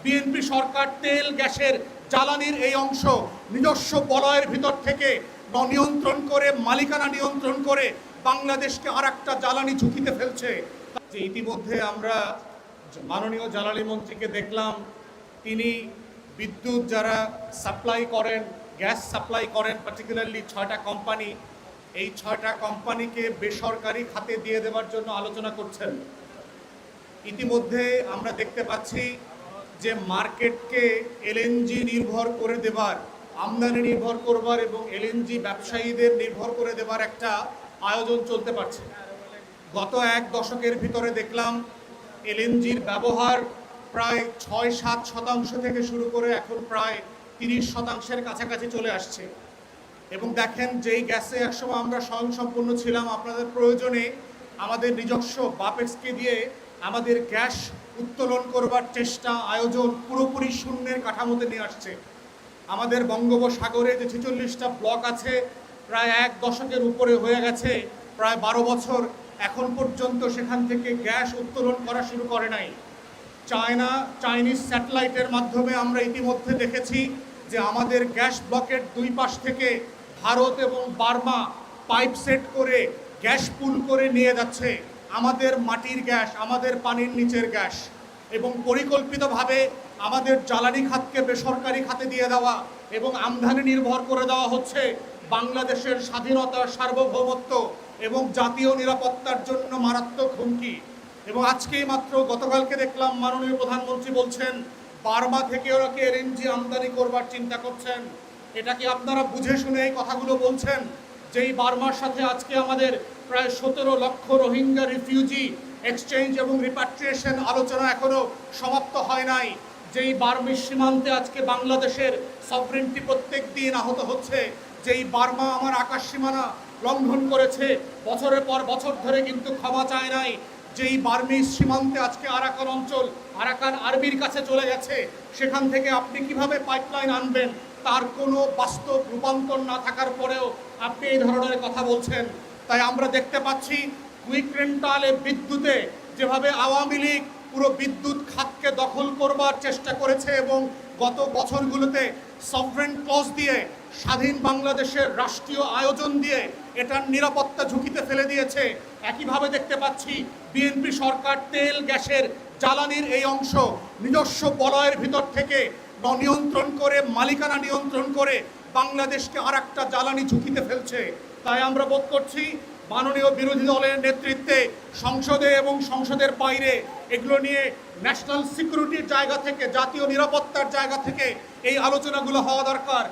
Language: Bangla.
বিএনপি সরকার তেল গ্যাসের জ্বালানির এই অংশ নিজস্ব বলয়ের ভিতর থেকে নিয়ন্ত্রণ করে, মালিকানা নিয়ন্ত্রণ করে বাংলাদেশকে আরেকটা জ্বালানি ঝুঁকিতে ফেলছে। যে ইতিমধ্যে আমরা মাননীয় জ্বালানি মন্ত্রীকে দেখলাম, তিনি বিদ্যুৎ যারা সাপ্লাই করেন, গ্যাস সাপ্লাই করেন, পার্টিকুলারলি 6টা কোম্পানি, এই 6টা কোম্পানিকে বেসরকারি খাতে দিয়ে দেওয়ার জন্য আলোচনা করছেন। ইতিমধ্যে আমরা দেখতে পাচ্ছি যে মার্কেটকে এলএনজি নির্ভর করে দেবার, আমদানি নির্ভর করবার এবং এলএনজি ব্যবসায়ীদের নির্ভর করে দেবার একটা আয়োজন চলতে পারছে। গত এক দশকের ভিতরে দেখলাম এলএনজির ব্যবহার প্রায় 6-7% থেকে শুরু করে এখন প্রায় 30%-এর কাছাকাছি চলে আসছে। এবং দেখেন, যেই গ্যাসে একসময় আমরা স্বয়ংসম্পূর্ণ ছিলাম, আপনাদের প্রয়োজনে আমাদের নিজস্ব বাপেক্সকে দিয়ে আমাদের গ্যাস উত্তোলন করবার চেষ্টা, আয়োজন পুরোপুরি শূন্যের কাঠামোতে নিয়ে আসছে। আমাদের বঙ্গোপসাগরে যে 46টা ব্লক আছে, প্রায় এক দশকের উপরে হয়ে গেছে, প্রায় 12 বছর, এখন পর্যন্ত সেখান থেকে গ্যাস উত্তোলন করা শুরু করে নাই। চাইনিজ স্যাটেলাইটের মাধ্যমে আমরা ইতিমধ্যে দেখেছি যে আমাদের গ্যাস ব্লকের দুই পাশ থেকে ভারত এবং বার্মা পাইপ সেট করে গ্যাস পুল করে নিয়ে যাচ্ছে আমাদের মাটির গ্যাস, আমাদের পানির নিচের গ্যাস। এবং পরিকল্পিতভাবে আমাদের জ্বালানি খাতকে বেসরকারি খাতে দিয়ে দেওয়া এবং আমদানি নির্ভর করে দেওয়া হচ্ছে বাংলাদেশের স্বাধীনতা, সার্বভৌমত্ব এবং জাতীয় নিরাপত্তার জন্য মারাত্মক হুমকি। এবং আজকেই মাত্র গতকালকে দেখলাম মাননীয় প্রধানমন্ত্রী বলছেন বার্মা থেকে ওরা কি এলএনজি আমদানি করবার চিন্তা করছেন। এটা কি আপনারা বুঝে শুনে এই কথাগুলো বলছেন? যেই বার্মার সাথে আজকে আমাদের প্রায় 17 লক্ষ রোহিঙ্গা রিফিউজি এক্সচেঞ্জ এবং রিপাট্রিয়েশন আলোচনা এখনো সমাপ্ত হয় নাই, যেই বার্মির সীমান্তে আজকে বাংলাদেশের সভরেন্টি প্রত্যেক দিন আহত হচ্ছে, যেই বার্মা আমার আকাশ সীমানা লঙ্ঘন করেছে, বছরের পর বছর ধরে কিন্তু ক্ষমা চায় নাই, যেই বার্মির সীমান্তে আজকে আরাকান অঞ্চল আরাকান আর্মির কাছে চলে গেছে, সেখান থেকে আপনি কিভাবে পাইপলাইন আনবেন, তার কোনো বাস্তব রূপান্তর না থাকার পরেও আপনি এই ধরনের কথা বলছেন। তাই আমরা দেখতে পাচ্ছি কুইক রেন্টালে বিদ্যুতে যেভাবে আওয়ামী লীগ পুরো বিদ্যুৎ খাতকে দখল করবার চেষ্টা করেছে এবং গত বছরগুলোতে সভরেন ক্লজ দিয়ে, স্বাধীন বাংলাদেশের রাষ্ট্রীয় আয়োজন দিয়ে এটার নিরাপত্তা ঝুঁকিতে ফেলে দিয়েছে, একইভাবে দেখতে পাচ্ছি বিএনপি সরকার তেল গ্যাসের জ্বালানির এই অংশ নিজস্ব বলয়ের ভিতর থেকে নিয়ন্ত্রণ করে, মালিকানা নিয়ন্ত্রণ করে বাংলাদেশকে আরেকটা জ্বালানি ঝুঁকিতে ফেলছে। তাই আমরা বোধ করছি মাননীয় বিরোধী দলের নেতৃত্বে সংসদে এবং সংসদের বাইরে এগুলো নিয়ে ন্যাশনাল সিকিউরিটির জায়গা থেকে, জাতীয় নিরাপত্তার জায়গা থেকে এই আলোচনাগুলো হওয়া দরকার।